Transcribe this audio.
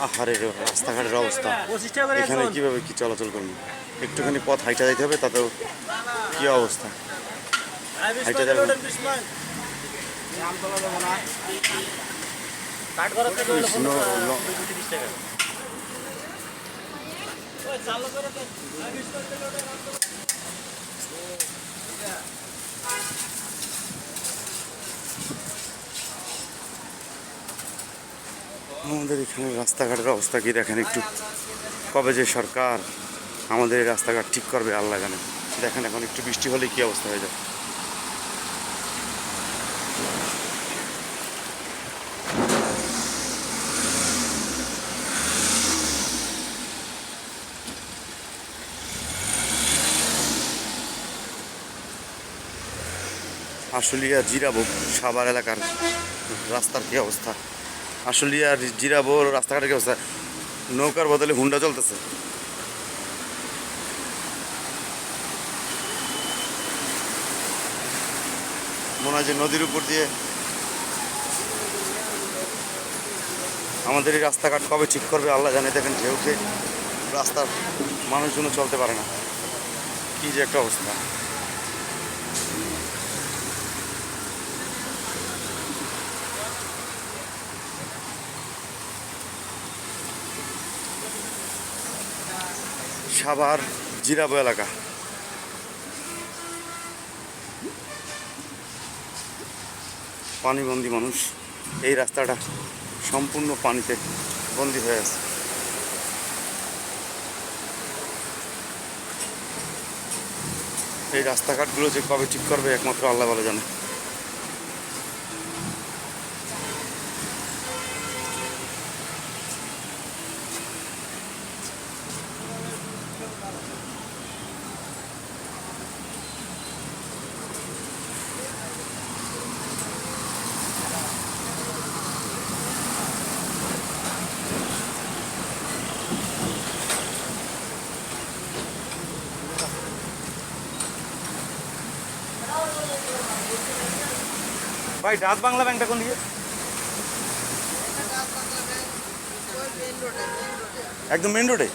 আহারে রাস্তাঘাটের অবস্থা, এখানে কিভাবে কি চলাচল করবো? একটুখানি পথ হাইটা যাইতে হবে, তাতেও কি অবস্থা, হাইটা যাবে আমাদের এখানে রাস্তাঘাটের অবস্থা কি দেখেন একটু। কবে যে সরকার আমাদের এই রাস্তাঘাট ঠিক করবে আল্লাহ জানে। দেখেন এখন একটু বৃষ্টি হলে কি অবস্থা হয়ে যায়। আশুলিয়া জিরাবো সাভার এলাকার রাস্তার কি অবস্থা, আশুলিয়া জিরাবো রাস্তাঘাটের কি অবস্থা। নৌকার বদলে হুন্ডা চলতেছে। মনে হয় যে নদীর উপর দিয়ে আমাদের এই রাস্তাঘাট কবে ঠিক করবে আল্লাহ জানে। দেখেন ঢেউতে রাস্তার মানুষজন চলতে পারে না, কি যে একটা অবস্থা। সাভার জিরাবো এলাকা, পানিবন্দী মানুষ। এই রাস্তাটা সম্পূর্ণ পানিতে বন্দী হয়ে আছে। এই রাস্তাঘাটগুলো যে কবে ঠিক করবে একমাত্র আল্লাহ ভালো জানে। ভাই ডাচ বাংলা ব্যাংকটা কোন দিকে? একদম মেন রোডে।